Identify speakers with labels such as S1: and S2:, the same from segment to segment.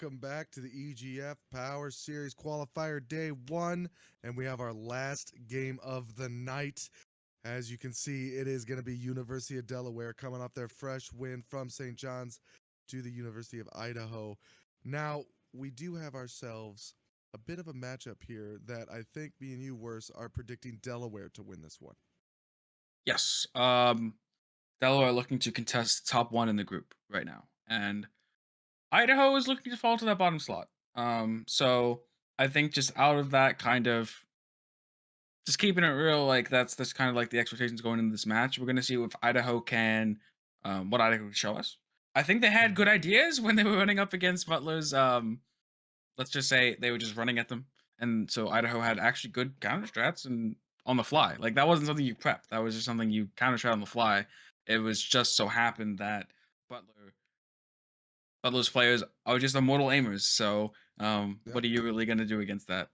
S1: welcome back to the EGF Power Series Qualifier Day 1, and we have our last game of the night. As you can see, it is going to be University of Delaware coming off their fresh win from St. John's to the University of Idaho. Now, we do have ourselves a bit of a matchup here that I think me and you, Worse, are predicting Delaware to win this one.
S2: Yes. Delaware looking to contest top one in the group right now. And Idaho is looking to fall to that bottom slot. So I think just out of that kind of just keeping it real, like that's kind of like the expectations going into this match. We're gonna see if Idaho can what Idaho can show us. I think they had good ideas when they were running up against Butler's let's just say they were just running at them. And so Idaho had actually good counter strats and on the fly. Like that wasn't something you prepped. That was just something you counter strat on the fly. It was just so happened that Butler Butler's players are just immortal aimers. So
S1: Yep.
S2: what are you really gonna do against that?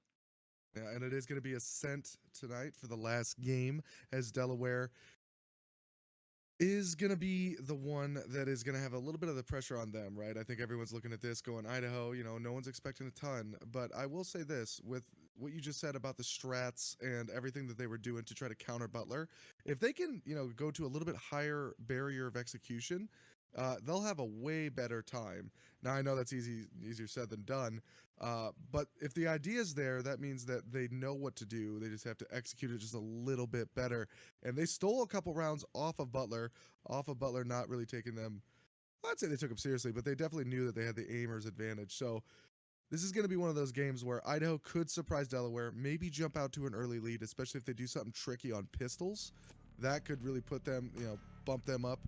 S1: Yeah, and it is going to be a scent tonight for the last game as Delaware is going to be the one that is going to have a little bit of the pressure on them, right? I think everyone's looking at this going, Idaho, no one's expecting a ton. But I will say this with what you just said about the strats and everything that they were doing to try to counter Butler, if they can, go to a little bit higher barrier of execution, they'll have a way better time. Now, I know that's easier said than done. But if the idea is there, that means that they know what to do. They just have to execute it just a little bit better. And they stole a couple rounds off of Butler not really taking them. I'd say they took them seriously, but they definitely knew that they had the aimers advantage. So this is going to be one of those games where Idaho could surprise Delaware, maybe jump out to an early lead, especially if they do something tricky on pistols. That could really put them, bump them up.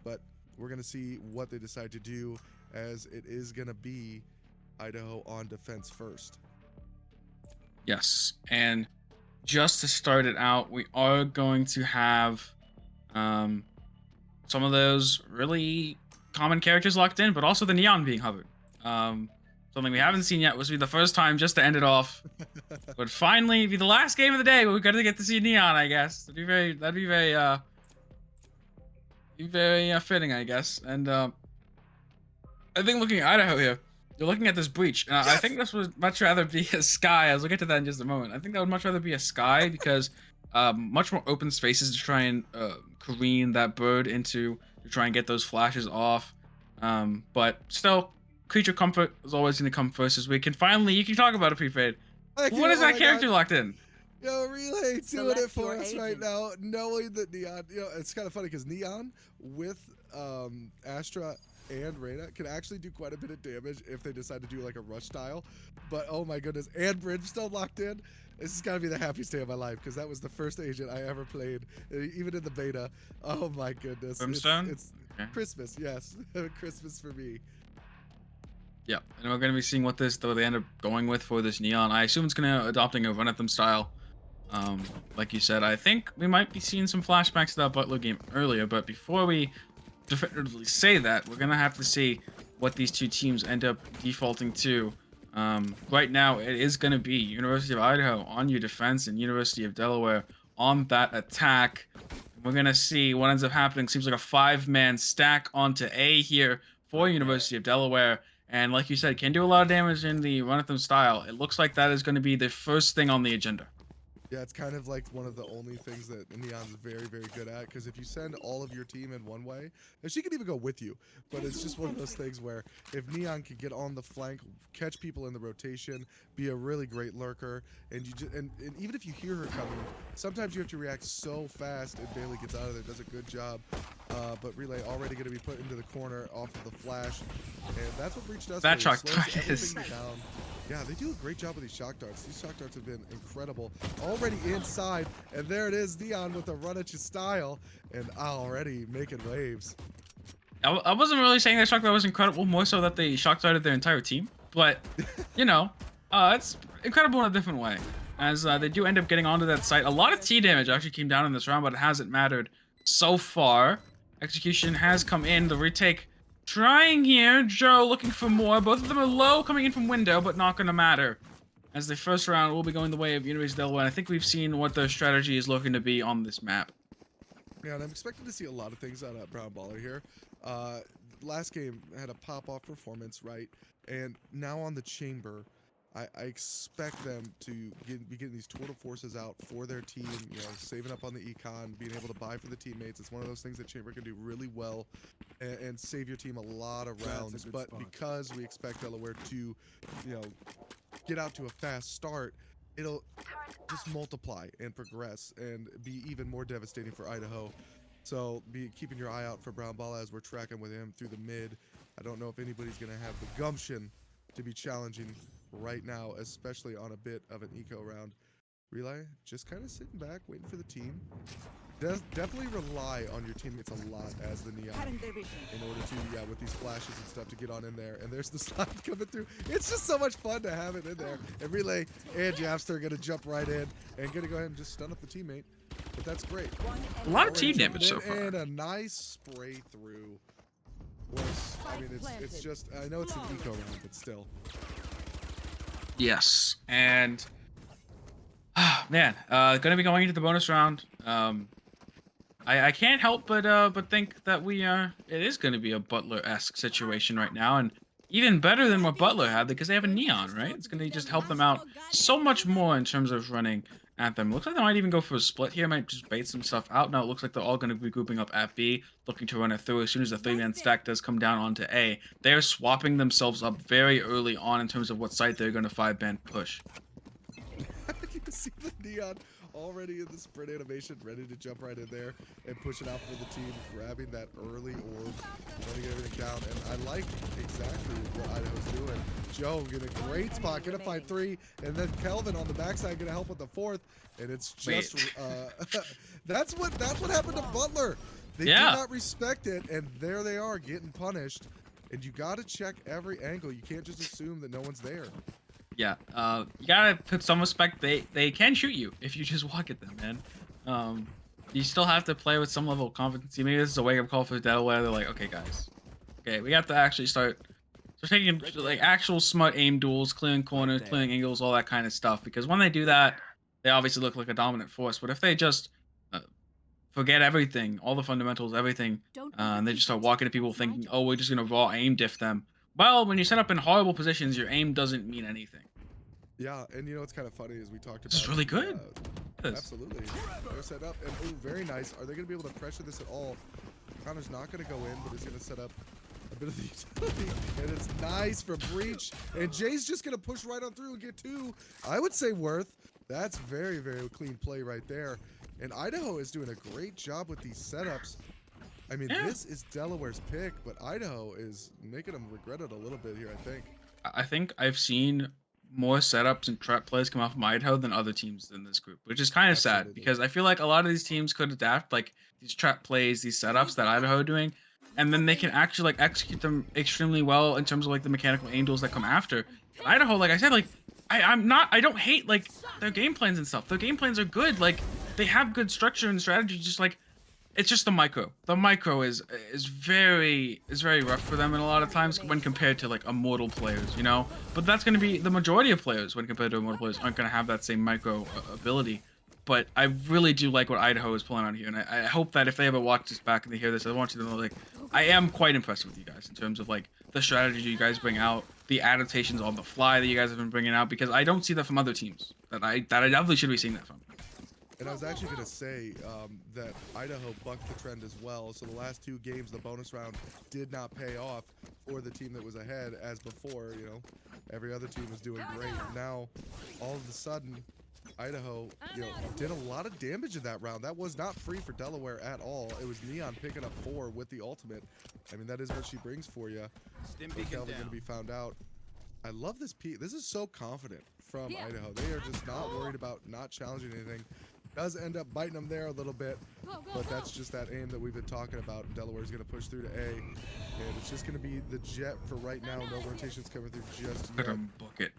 S1: But we're going to see what they decide to do, as it is going to be Idaho on defense first.
S2: Yes. And just to start it out, we are going to have um some of those really common characters locked in, but also the neon being hovered. Something we haven't seen yet was be the first time just to end it off. Would finally be the last game of the day. We're gonna get to see neon, I guess. That'd be very fitting, I guess. And I think looking at Idaho here, you're looking at this breach. I
S1: Yes!
S2: think this would much rather be a sky. We'll get to that in just a moment. I think that would much rather be a sky because much more open spaces to try and careen that bird into to try and get those flashes off. But still, creature comfort is always going to come first. As we can finally, you can talk about a prepaid.
S1: Thank
S2: What
S1: you.
S2: is
S1: Oh
S2: that
S1: my God.
S2: character locked in?
S1: Yo, Relay doing it
S3: Select
S1: for
S3: your
S1: us right
S3: agent.
S1: now, knowing that Neon, it's kind of funny because Neon with Astra and Reyna can actually do quite a bit of damage if they decide to do like a rush style. But oh my goodness, and Brimstone locked in. This has got to be the happiest day of my life because that was the first agent I ever played, even in the beta. Oh my goodness.
S2: Brimstone?
S1: It's
S2: Okay.
S1: Christmas, yes. Christmas for me.
S2: Yeah, and we're going to be seeing what they end up going with for this neon. I assume it's going to adopting a run at them style. Like you said, I think we might be seeing some flashbacks to that Butler game earlier, but before we definitively say that, we're gonna have to see what these two teams end up defaulting to. Right now, it is gonna be University of Idaho on your defense and University of Delaware on that attack. We're gonna see what ends up happening. Seems like a 5-man stack onto A here for University of Delaware. And like you said, can do a lot of damage in the run at them style. It looks like that is going to be the first thing on the agenda.
S1: Yeah, it's kind of like one of the only things that Neon's very, very good at. Because if you send all of your team in one way, and she can even go with you, but it's just one of those things where if Neon can get on the flank, catch people in the rotation, be a really great lurker, and and even if you hear her coming, sometimes you have to react so fast, and Bailey gets out of there, does a good job. But Relay already going to be put into the corner off of the flash, and that's what Breach does.
S2: That
S1: for you.
S2: shock
S1: Slows
S2: dart
S1: everything
S2: is
S1: down. Yeah, they do a great job with these shock darts. These shock darts have been incredible. Already inside, and there it is, Neon with a run at your style, and already making waves.
S2: I wasn't really saying that shock dart was incredible, more so that they shock darted their entire team. But, it's incredible in a different way. As they do end up getting onto that site. A lot of T damage actually came down in this round, but it hasn't mattered so far. Execution has come in. The retake trying here. Joe looking for more. Both of them are low coming in from window, but not going to matter. As the first round will be going the way of University of Delaware. I think we've seen what their strategy is looking to be on this map.
S1: Yeah, and I'm expecting to see a lot of things out of Brown Baller here. last game had a pop-off performance, right? And now on the chamber, I expect them to be getting these total forces out for their team, you know, saving up on the econ, being able to buy for the teammates. It's one of those things that chamber can do really well and save your team a lot of rounds. But because we expect Delaware to, you know, get out to a fast start, it'll just multiply and progress and be even more devastating for Idaho. So be keeping your eye out for Brown Ball as we're tracking with him through the mid. I don't know if anybody's going to have the gumption to be challenging right now, especially on a bit of an eco round. Relay, just kind of sitting back, waiting for the team. Definitely rely on your teammates a lot as the Neon in order to, yeah, with these flashes and stuff to get on in there. And there's the slide coming through. It's just so much fun to have it in there. And Relay and Japster are going to jump right in and going to go ahead and just stun up the teammate. But that's great.
S2: A lot of team damage so far.
S1: And a nice spray through. Course, I mean, it's just, I know it's an eco round, but still.
S2: Yes, and man, gonna be going into the bonus round. I can't help but think that it is gonna be a Butler-esque situation right now, and even better than what Butler had because they have a Neon, right? It's gonna just help them out so much more in terms of running at them. Looks like they might even go for a split here. Might just bait some stuff out. No, it looks like they're all going to be grouping up at B, looking to run it through. As soon as the 3-man stack does come down onto A, they are swapping themselves up very early on in terms of what site they're going to 5-man push.
S1: You can see the Neon already in the sprint animation, ready to jump right in there and push it out for the team, grabbing that early orb, running everything down. And I like exactly what Idaho's doing. Joe get a great spot, gonna find 3, and then Kelvin on the backside gonna help with the 4th. And it's just that's what happened to Butler. They did not respect it, and there they are getting punished. And you gotta check every angle. You can't just assume that no one's there.
S2: Yeah, you gotta put some respect. They can shoot you if you just walk at them, man. You still have to play with some level of competency. Maybe this is a wake-up call for Delaware. They're like, okay, guys, okay, we have to actually start taking like actual smart aim duels, clearing corners, clearing angles, all that kind of stuff. Because when they do that, they obviously look like a dominant force. But if they just forget everything, all the fundamentals, everything, and they just start walking at people thinking, oh, we're just gonna raw aim diff them. Well, when you set up in horrible positions, your aim doesn't mean anything.
S1: Yeah, and you know what's kind of funny is we talked about.
S2: This is really good.
S1: Absolutely. They're set up, and ooh, very nice. Are they going to be able to pressure this at all? Connor's not going to go in, but he's going to set up a bit of the utility, and it's nice for Breach. And Jay's just going to push right on through and get 2. I would say Worth. That's very, very clean play right there. And Idaho is doing a great job with these setups. I mean, this is Delaware's pick, but Idaho is making them regret it a little bit here, I think.
S2: I think I've seen more setups and trap plays come off from Idaho than other teams in this group, which is kind of sad because I feel like a lot of these teams could adapt like these trap plays, these setups that Idaho are doing, and then they can actually like execute them extremely well in terms of like the mechanical aim duels that come after. Idaho, like I said, like I don't hate like their game plans and stuff. Their game plans are good. Like they have good structure and strategy. Just like it's just the micro. The micro is very rough for them, and a lot of times when compared to like immortal players, you know. But that's going to be the majority of players when compared to immortal players aren't going to have that same micro ability. But I really do like what Idaho is pulling on here, and I hope that if they ever watch this back and they hear this, I want you to know like I am quite impressed with you guys in terms of like the strategy you guys bring out, the adaptations on the fly that you guys have been bringing out, because I don't see that from other teams that I definitely should be seeing that from.
S1: And I was actually going to say that Idaho bucked the trend as well. So the last 2 games, the bonus round did not pay off for the team that was ahead as before. You know, every other team was doing great. Now, all of a sudden, Idaho, you know, did a lot of damage in that round. That was not free for Delaware at all. It was Neon picking up 4 with the ultimate. I mean, that is what she brings for you. Kelvin going to be found out. I love this P. This is so confident from Idaho. They are just not worried about not challenging anything. Does end up biting them there a little bit, but that's just that aim that we've been talking about. Delaware's going to push through to A, and it's just going to be the jet for right now. No rotations coming through just yet.
S2: Book it.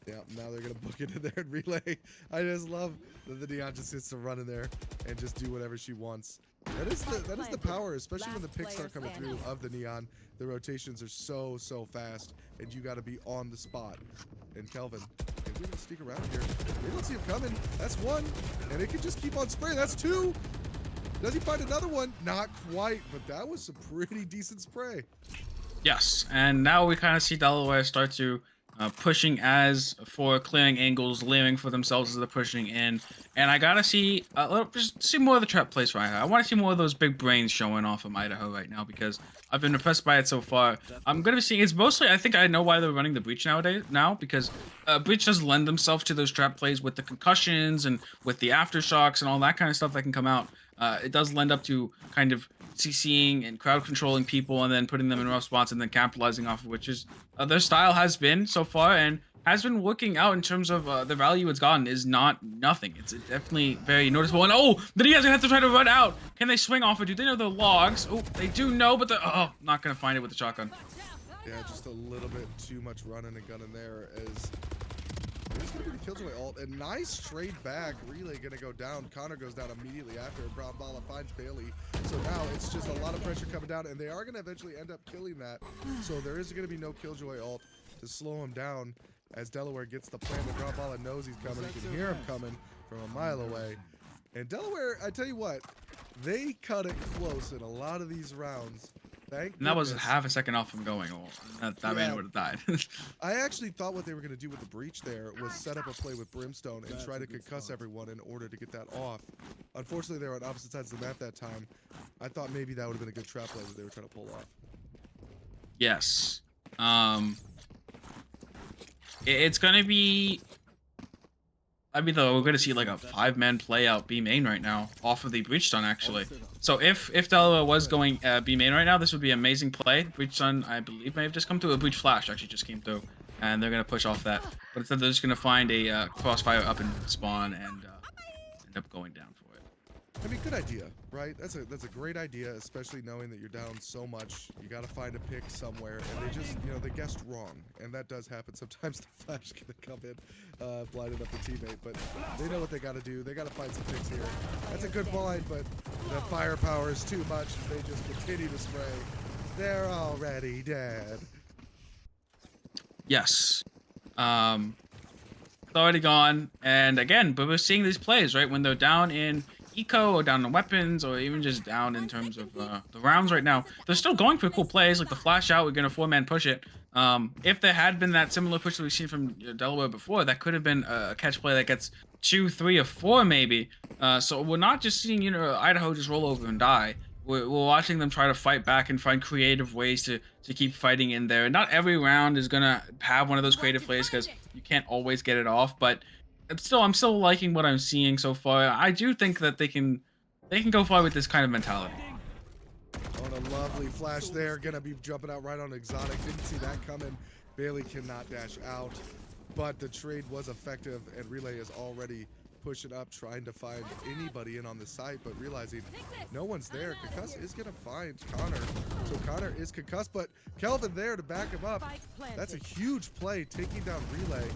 S1: Yeah, now they're going to book it in there and relay. I just love that the Neon just gets to run in there and just do whatever she wants. That is the power, especially when the picks start coming through of the Neon. The rotations are so fast, and you got to be on the spot. And Kelvin, if we're gonna sneak around here, they don't see him coming. That's 1, and it can just keep on spraying. That's 2. Does he find another one? Not quite, but that was some pretty decent spray.
S2: Yes, and now we kind of see Delaware start to pushing as for clearing angles, layering for themselves as they're pushing in. And I gotta see, just see more of the trap plays for Idaho. I want to see more of those big brains showing off from Idaho right now because I've been impressed by it so far. I'm gonna be seeing it's mostly. I think I know why they're running the breach nowadays because breach does lend themselves to those trap plays with the concussions and with the aftershocks and all that kind of stuff that can come out. It does lend up to kind of CCing and crowd controlling people and then putting them in rough spots and then capitalizing off of which is their style has been so far and has been working out in terms of the value it's gotten is not nothing. It's definitely very noticeable. And oh, then he guys have to try to run out. Can they swing off it? Do they know the logs? Oh, they do know, but not gonna find it with the shotgun.
S1: Yeah, just a little bit too much running and gunning there as there's going to be the Killjoy ult. A nice trade back. Relay going to go down. Connor goes down immediately after. Brown Bala finds Bailey. So now it's just a lot of pressure coming down, and they are going to eventually end up killing that. So there is going to be no Killjoy ult to slow him down as Delaware gets the plan. Brown Bala knows he's coming. He can hear him coming from a mile away. And Delaware, I tell you what, they cut it close in a lot of these rounds. Thank
S2: And that was
S1: goodness.
S2: half a second off from going. Oh, that man would have died.
S1: I actually thought what they were going to do with the breach there was set up a play with Brimstone and try to concuss everyone in order to get that off. Unfortunately, they were on opposite sides of the map that time. I thought maybe that would have been a good trap play that they were trying to pull off.
S2: Yes. It's going to be... I mean, though, we're going to see like a 5-man play out B main right now off of the breach stun, actually. So if Delaware was going B main right now, this would be an amazing play. Breach stun, I believe, may have just come through. A breach flash actually just came through, and they're going to push off that. But instead, they're just going to find a crossfire up in spawn and end up going down for it.
S1: I mean, good idea, right? That's a great idea, especially knowing that you're down so much. You got to find a pick somewhere, and they just, they guessed wrong, and that does happen. Sometimes the flash gonna come in, blinded up the teammate, but they know what they got to do. They got to find some picks here. That's a good blind, but the firepower is too much. They just continue to spray. They're already dead.
S2: Yes. It's already gone, and again, but we're seeing these plays, right? When they're down in eco or down in weapons or even just down in terms of the rounds right now, they're still going for cool plays like the flash out. We're gonna 4-man push it. If there had been that similar push that we've seen from Delaware before, that could have been a catch play that gets 2, 3, or 4 maybe. So we're not just seeing Idaho just roll over and die. We're watching them try to fight back and find creative ways to keep fighting in there. Not every round is gonna have one of those creative plays because you can't always get it off, but I'm still liking what I'm seeing so far. I do think that they can go far with this kind of mentality.
S1: Oh, and a lovely flash there. Gonna be jumping out right on Exotic. Didn't see that coming. Bailey cannot dash out, but the trade was effective, and Relay is already pushing up, trying to find anybody in on the site, but realizing no one's there. Concuss is gonna find Connor. So Connor is concussed, but Kelvin there to back him up. That's a huge play, taking down Relay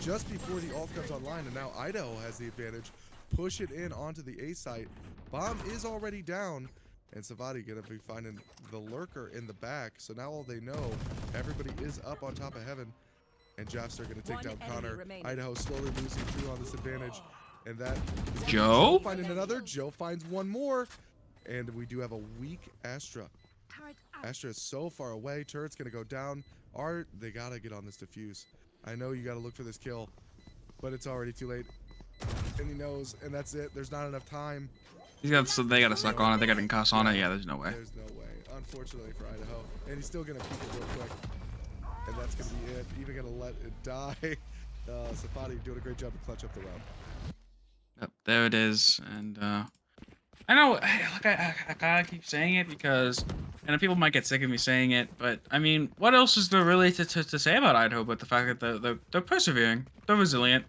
S1: just before the ult comes online, and now Idaho has the advantage. Push it in onto the A site. Bomb is already down, and Savati gonna be finding the lurker in the back. So now all they know, everybody is up on top of heaven, and Jafster gonna take down Connor. Idaho slowly losing through on this advantage, and that is
S2: Joe
S1: finding another. Joe finds one more, and we do have a weak Astra. Astra is so far away. Turret's gonna go down. They gotta get on this defuse. I know you gotta look for this kill, but it's already too late. And he knows, and that's it. There's not enough time.
S2: They gotta suck on it. They gotta concuss on it. Yeah, there's no way.
S1: There's no way, unfortunately for Idaho. And he's still gonna peek it real quick. And that's gonna be it. Even gonna let it die. Safadi doing a great job to clutch up the round.
S2: Yep, there it is. And I know, like I gotta keep saying it because, and people might get sick of me saying it, but I mean, what else is there really to say about Idaho but the fact that they're persevering, they're resilient.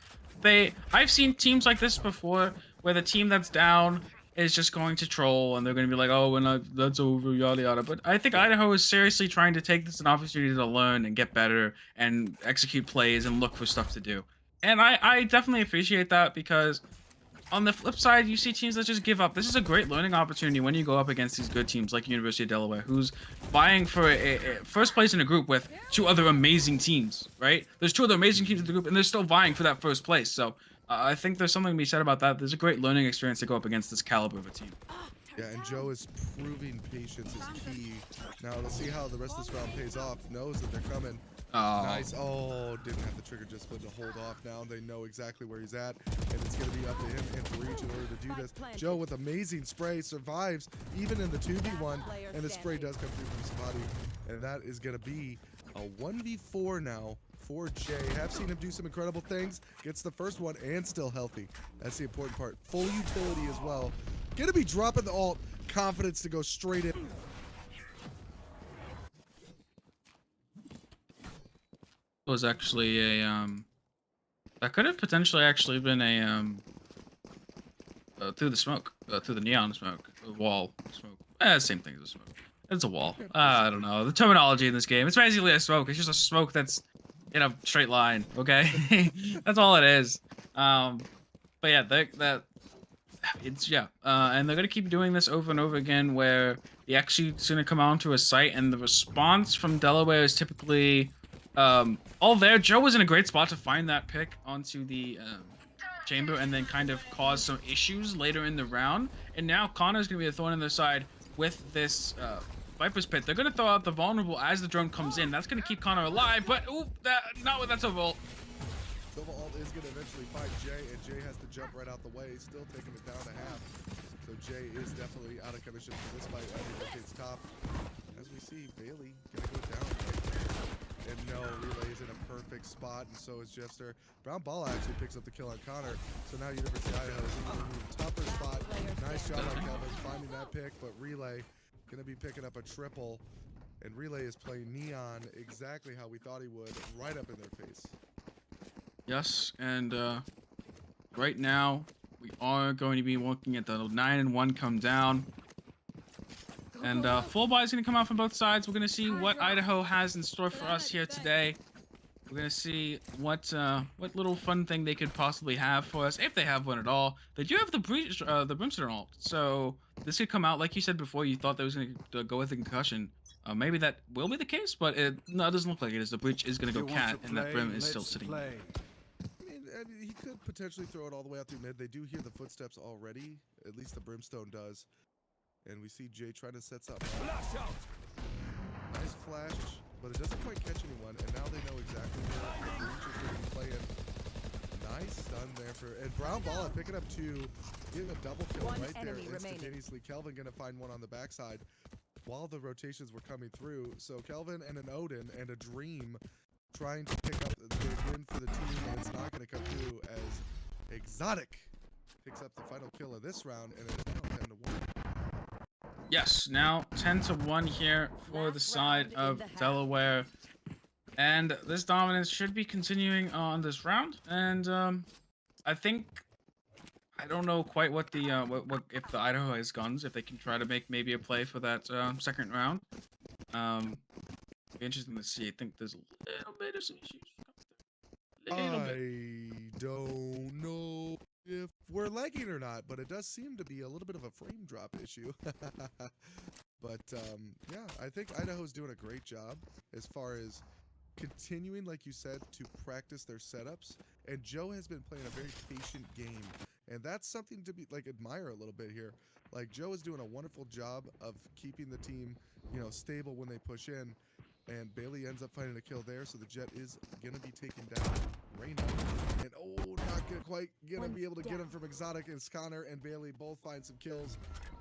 S2: I've seen teams like this before where the team that's down is just going to troll and they're going to be like, oh, that's over, yada yada. But I think Idaho is seriously trying to take this as an opportunity to learn and get better and execute plays and look for stuff to do. And I definitely appreciate that because on the flip side, you see teams that just give up. This is a great learning opportunity when you go up against these good teams like University of Delaware, who's vying for a first place in a group with 2 other amazing teams, right? There's 2 other amazing teams in the group, and they're still vying for that first place. So I think there's something to be said about that. There's a great learning experience to go up against this caliber of a team.
S1: Yeah, and Joe is proving patience is key. Now let's see how the rest of this round pays off. Knows that they're coming.
S2: Oh,
S1: Nice. Oh, didn't have the trigger discipline to hold off. Now they know exactly where he's at, and it's going to be up to him and Breach in order to do this. Joe with amazing spray survives even in the 2v1, and the spray does come through from Savati, and that is going to be a 1v4 now for Jay. Have seen him do some incredible things. Gets the first one and still healthy. That's the important part. Full utility as well. Going to be dropping the ult. Confidence to go straight in.
S2: was actually a that could have potentially actually been a through the smoke, through the neon smoke, the wall smoke. Same thing as a smoke. It's a wall. I don't know the terminology in this game. It's basically a smoke. It's just a smoke that's in a straight line. Okay, that's all it is. But yeah, that it's and they're gonna keep doing this over and over again, where the execute's gonna come onto a site, and the response from Delaware is typically all there. Joe was in a great spot to find that pick onto the chamber, and then kind of cause some issues later in the round. And now Connor's gonna be a thorn in their side with this Viper's Pit. They're gonna throw out the vulnerable as the drone comes in. That's gonna keep Connor alive, but ooh, not with that Silva.
S1: Silva ult is going to eventually find Jay, and Jay has to jump right out the way, still taking it down to half. So Jay is definitely out of commission for this fight as he rotates top. As we see, Bailey going to go down right there. And no, Relay is in a perfect spot, and so is Jester. Brown Ball actually picks up the kill on Connor. So now University of Idaho is in the tougher spot. Nice shot on Kelvin finding that pick, but Relay going to be picking up a triple. And Relay is playing Neon exactly how we thought he would, right up in their face.
S2: Yes, and right now we are going to be looking at the 9-1 come down, and full buy is going to come out from both sides. We're going to see what Idaho has in store for us here today. We're going to see what little fun thing they could possibly have for us, if they have one at all. They do have the Brimstone ult, so this could come out like you said before. You thought they was going to go with the concussion. Maybe that will be the case, but no, it doesn't look like it is. The breach is going to go cat, and that Brim is still sitting.
S1: I mean, he could potentially throw it all the way out through mid. They do hear the footsteps already. At least the Brimstone does. And we see Jay trying to set something up. Nice flash, but it doesn't quite catch anyone. And now they know exactly where the breach is going to be playing. Nice stun there for... And Brown Ball picking up two. Getting a double kill right there instantaneously. Kelvin going to find one on the backside while the rotations were coming through. So Kelvin and an Odin and a Dream trying to pick up the win for the team, and it's not going to come through as Exotic picks up the final kill of this round, and it's now 10-1.
S2: Yes, now 10-1 here for the side of Delaware, and this dominance should be continuing on this round. And I think I don't know quite what the what if the Idaho has guns, if they can try to make maybe a play for that second round. Be interesting to see. I think there's a little bit of some issues.
S1: I don't know if we're lagging or not, but it does seem to be a little bit of a frame drop issue. But yeah, I think Idaho's doing a great job as far as continuing, like you said, to practice their setups. And Joe has been playing a very patient game, and that's something to be admire a little bit here. Like, Joe is doing a wonderful job of keeping the team, stable when they push in. And Bailey ends up finding a kill there, so the Jet is going to be taken down. Reyna. And not quite going to be able to get him from Exotic, as Connor and Bailey both find some kills.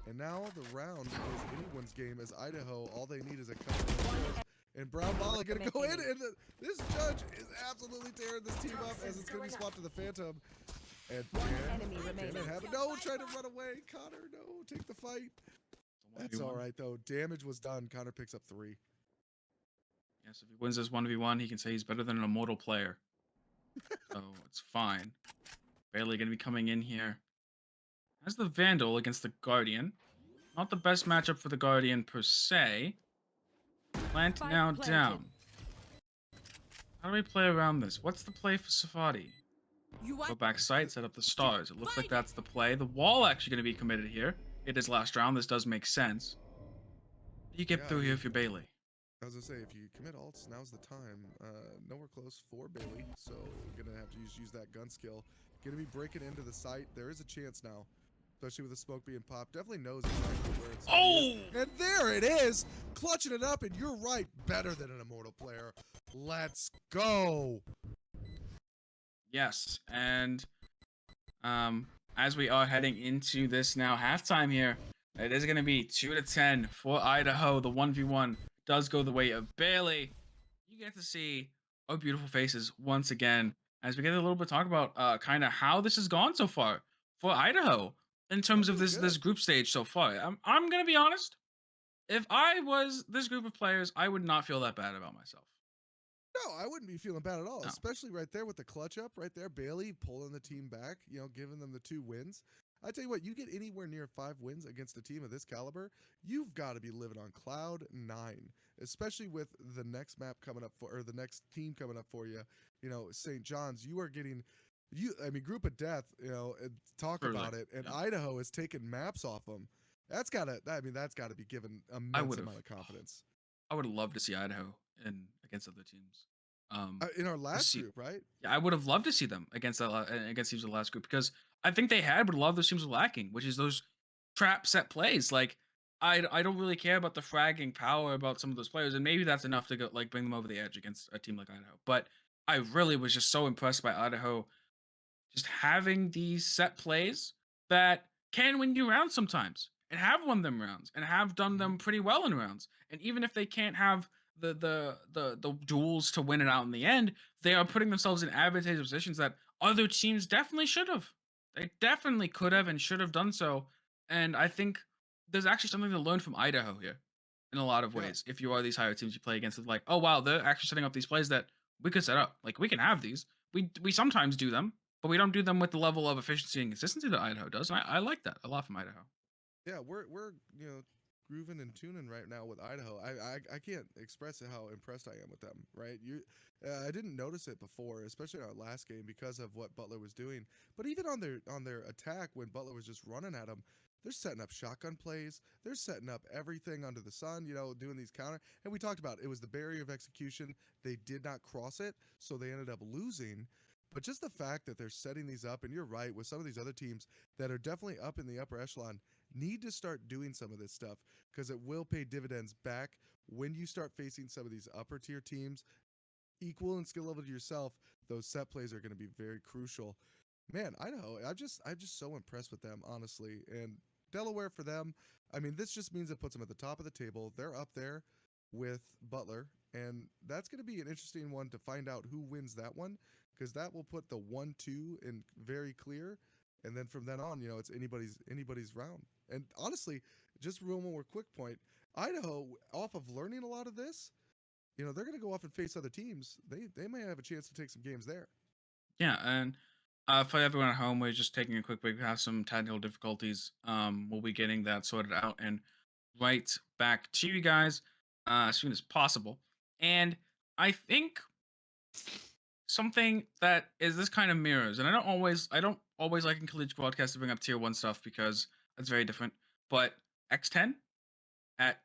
S1: And now the round is anyone's game, as Idaho, all they need is a couple of kills. And Brown Ball going to go in, and this judge is absolutely tearing this team up, as it's going to be swapped to the Phantom. And can it happen? No, try to run away. Connor, no, take the fight. That's all right, though. Damage was done. Connor picks up 3.
S2: Yes, if he wins this 1v1, he can say he's better than an immortal player. So it's fine. Bailey gonna be coming in here as the Vandal against the Guardian. Not the best matchup for the Guardian per se. Plant now down. How do we play around this? What's the play for Safadi? Go back site, set up the stars. It looks like that's the play. The wall actually gonna be committed here. It is last round. This does make sense. You get through here if you're Bailey.
S1: I was gonna say, if you commit ults, now's the time. Nowhere close for Bailey, so gonna have to use that gun skill. Gonna be breaking into the site. There is a chance now especially with the smoke being popped. Definitely knows exactly where it's
S2: Oh!
S1: And there it is, clutching it up, and you're right, better than an Immortal player. Let's go.
S2: Yes, and as we are heading into this now halftime here, it is going to be 2-10 for Idaho. The 1v1 does go the way of Bailey. You get to see our beautiful faces once again as we get a little bit talk about kind of how this has gone so far for Idaho in terms of
S1: Really
S2: this
S1: good.
S2: group stage so far. I'm going to be honest. If I was this group of players, I would not feel that bad about myself.
S1: No, I wouldn't be feeling bad at all,
S2: No.
S1: especially right there with the clutch up right there. Bailey pulling the team back, giving them the 2 wins. I tell you what, you get anywhere near 5 wins against a team of this caliber, you've got to be living on cloud 9, especially with the next map coming up or the next team coming up for you. St. John's, you are getting group of death, and talk
S2: Truly.
S1: about it. And
S2: Yeah.
S1: Idaho has taken maps off them. That's gotta be given
S2: I
S1: immense
S2: would have.
S1: amount of confidence.
S2: I would love to see Idaho in against other teams.
S1: In our
S2: To
S1: last
S2: see,
S1: group, right?
S2: yeah, I would have loved to see them against against teams of the last group because I think they had, but a lot of those teams were lacking, which is those trap set plays. Like I don't really care about the fragging power about some of those players, and maybe that's enough to go like bring them over the edge against a team like Idaho. But I really was just so impressed by Idaho just having these set plays that can win you rounds sometimes and have won them rounds and have done
S1: Mhm.
S2: them pretty well in rounds. And even if they can't have the duels to win it out in the end, they are putting themselves in advantageous positions that other teams definitely should have. They definitely could have and should have done so. And I think there's actually something to learn from Idaho here in a lot of
S1: Yeah.
S2: ways. If you are these higher teams you play against, it's like, oh wow, they're actually setting up these plays that we could set up. Like we can have these. We sometimes do them, but we don't do them with the level of efficiency and consistency that Idaho does. And I like that a lot from Idaho.
S1: Yeah, we're grooving and tuning right now with Idaho. I can't express how impressed I am with them. Right, I didn't notice it before, especially in our last game because of what Butler was doing. But even on their attack, when Butler was just running at them, they're setting up shotgun plays. They're setting up everything under the sun. Doing these counter. And we talked about it was the barrier of execution. They did not cross it, so they ended up losing. But just the fact that they're setting these up, and you're right, with some of these other teams that are definitely up in the upper echelon, need to start doing some of this stuff because it will pay dividends back when you start facing some of these upper tier teams equal in skill level to yourself. Those set plays are going to be very crucial. Man, Idaho, I'm just so impressed with them, honestly. And Delaware for them, this just means it puts them at the top of the table. They're up there with Butler, and that's going to be an interesting one to find out who wins that one because that will put the 1-2 in very clear. And then from then on, it's anybody's round. And honestly, just real one more quick point, Idaho, off of learning a lot of this, they're going to go off and face other teams. They may have a chance to take some games there.
S2: Yeah, and for everyone at home, we're just taking a quick break. We have some technical difficulties. We'll be getting that sorted out and right back to you guys as soon as possible. And I think something that is this kind of mirrors, and I don't always like in collegiate broadcast to bring up tier one stuff because it's very different. But X10 at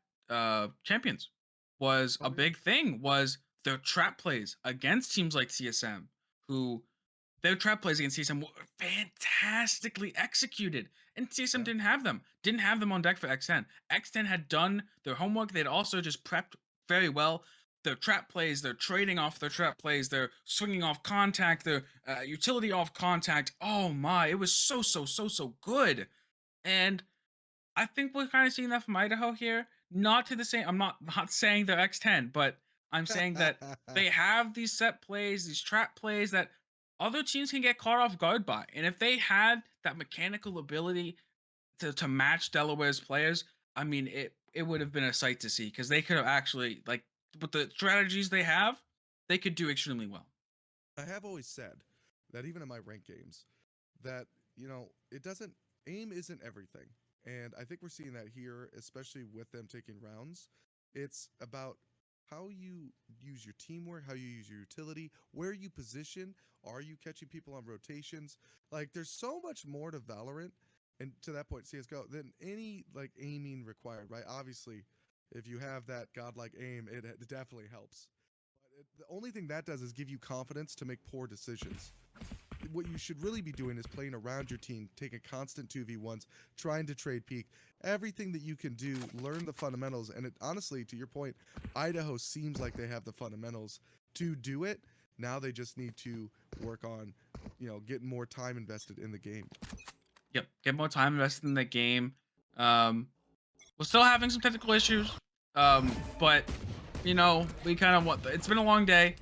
S2: Champions was a
S1: Oh yeah.
S2: big thing. Was their trap plays against teams like CSM, who their trap plays against CSM were fantastically executed, and CSM
S1: Yeah.
S2: Didn't have them on deck for X10. X10 had done their homework. They'd also just prepped very well. Their trap plays, they're trading off their trap plays, they're swinging off contact, their utility off contact. Oh my, it was so good. And I think we're kind of seeing that from Idaho here. Not to the same. I'm not saying they're X10, but I'm saying that they have these set plays, these trap plays that other teams can get caught off guard by. And if they had that mechanical ability to match Delaware's players, it would have been a sight to see because they could have actually like with the strategies they have, they could do extremely well.
S1: I have always said that even in my rank games, that it doesn't aim isn't everything, and I think we're seeing that here, especially with them taking rounds. It's about how you use your teamwork, how you use your utility, where you position. Are you catching people on rotations? Like, there's so much more to Valorant and to that point CS:GO than any like aiming required, right? Obviously, if you have that godlike aim, it definitely helps. The only thing that does is give you confidence to make poor decisions. what you should really be doing is playing around your team, taking constant 2v1s, trying to trade peak, everything that you can do, learn the fundamentals. And it honestly, to your point, Idaho seems like they have the fundamentals to do it. Now they just need to work on, getting more time invested in the game.
S2: Yep, get more time invested in the game. We're still having some technical issues, but we kind of want. It's been a long day.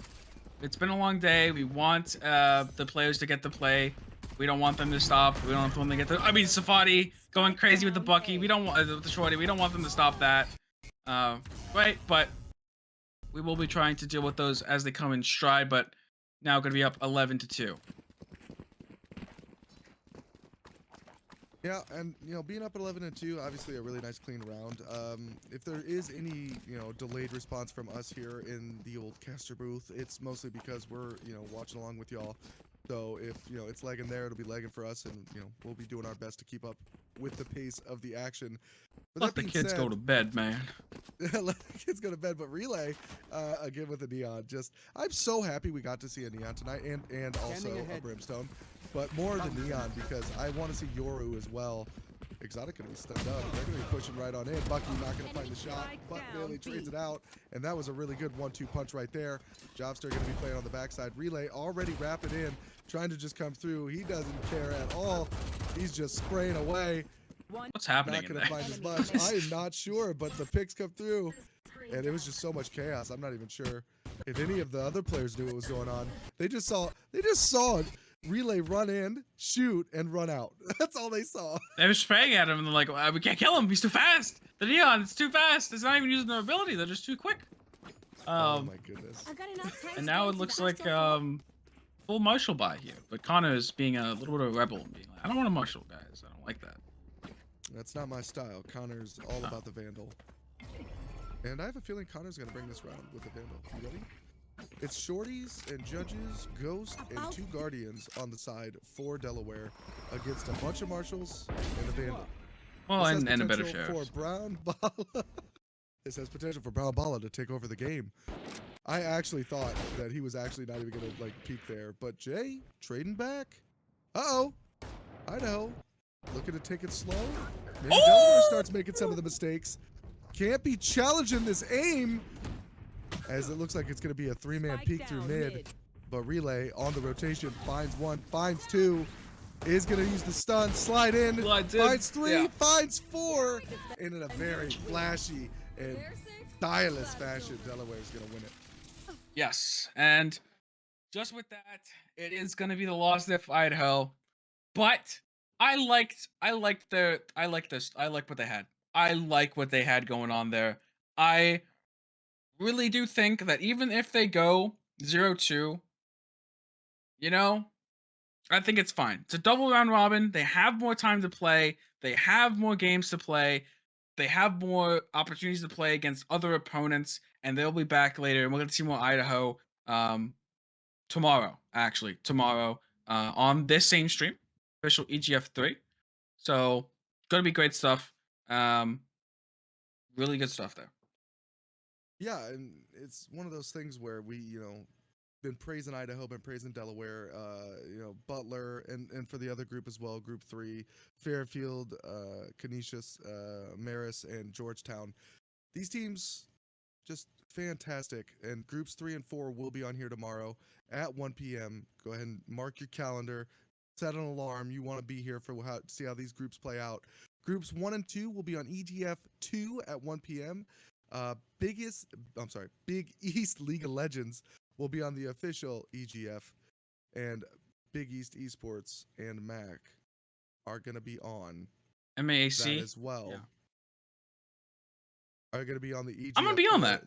S2: It's been a long day. We want the players to get to play. We don't want them to stop. We don't want them to get to. I mean, Safadi going crazy with the Bucky. We don't want the Shorty. We don't want them to stop that. Right, but we will be trying to deal with those as they come in stride. But now going to be up 11-2.
S1: Yeah, and being up at 11-2, obviously a really nice clean round. If there is any delayed response from us here in the old caster booth, it's mostly because we're watching along with y'all. So if it's lagging there, it'll be lagging for us, and we'll be doing our best to keep up with the pace of the action. But
S2: Let the kids go to bed, man.
S1: Let the kids go to bed. But Relay, again with the Neon, I'm so happy we got to see a Neon tonight, and also a Brimstone. But more of the Neon because I want to see Yoru as well. Exotic going to be stunned up. They're going to be pushing right on in. Bucky not going to find the shot, but Bailey trades it out. And that was a really good 1-2 punch right there. Jobster going to be playing on the backside. Relay already rapid in, trying to just come through. He doesn't care at all. He's just spraying away.
S2: What's happening?
S1: Not going to find as much. I am not sure, but the picks come through. And it was just so much chaos. I'm not even sure if any of the other players knew what was going on. They just saw it. Relay run in, shoot, and run out. That's all they saw.
S2: They were spraying at him and they're like, we can't kill him. He's too fast. The Neon, it's too fast. It's not even using their ability. They're just too quick.
S1: Oh my goodness.
S2: And now it looks like full Marshall buy here. But Connor is being a little bit of a rebel and being like, I don't want a Marshall, guys. I don't like that.
S1: That's not my style. Connor's all about the Vandal. And I have a feeling Connor's going to bring this round with the Vandal. You ready? It's Shorties and Judges, Ghost, and 2 Guardians on the side for Delaware against a bunch of Marshals and a Vandal.
S2: Well, and a better sheriff.
S1: For Brown Bala. This has potential for Brown Bala to take over the game. I actually thought that he was actually not even going to peek there. But Jay, trading back. Uh-oh. Idaho, looking to take it slow. Maybe Delaware starts making some of the mistakes. Can't be challenging this aim, as it looks like it's going to be a 3-man peek through mid. But Relay on the rotation finds 1, finds 2, is going to use the stun, slide in, finds 3, finds 4, and in a very flashy and stylish fashion, Delaware is going to win it.
S2: Yes, and just with that, it is going to be the loss there for Idaho. But I like what they had. I like what they had going on there. I really do think that even if they go 0-2, I think it's fine. It's a double round robin. They have more time to play. They have more games to play. They have more opportunities to play against other opponents, and they'll be back later. And we're going to see more Idaho tomorrow, on this same stream, official EGF3. So, going to be great stuff. Really good stuff there.
S1: Yeah, and it's one of those things where we, been praising Idaho, been praising Delaware, Butler, and for the other group as well, Group 3, Fairfield, Canisius, Marist, and Georgetown. These teams, just fantastic. And Groups 3 and 4 will be on here tomorrow at 1 p.m. Go ahead and mark your calendar, set an alarm. You want to be here for see how these groups play out. Groups 1 and 2 will be on EGF 2 at 1 p.m. Big East League of Legends will be on the official EGF, and Big East Esports and MAC are going to be on
S2: MAAC
S1: that as well. Yeah. Are going to be on the EGF.
S2: I'm going to be on that.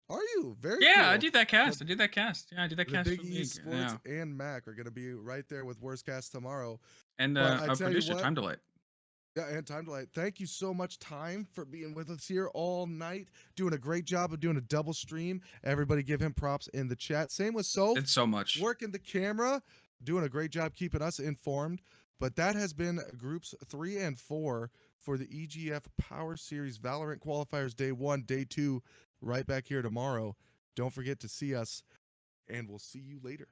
S1: Are you? Very
S2: cool.
S1: I
S2: do that cast. I do that cast. Yeah, I do that cast.
S1: Big East Sports and MAC are going to be right there with Worst Cast tomorrow.
S2: And our producer, Time Delay.
S1: Yeah, and Time Delay. Thank you so much, Time, for being with us here all night. Doing a great job of doing a double stream. Everybody give him props in the chat. Same with Soph.
S2: It's so much.
S1: Working the camera. Doing a great job keeping us informed. But that has been Groups 3 and 4 for the EGF Power Series Valorant Qualifiers Day 1, Day 2, right back here tomorrow. Don't forget to see us, and we'll see you later.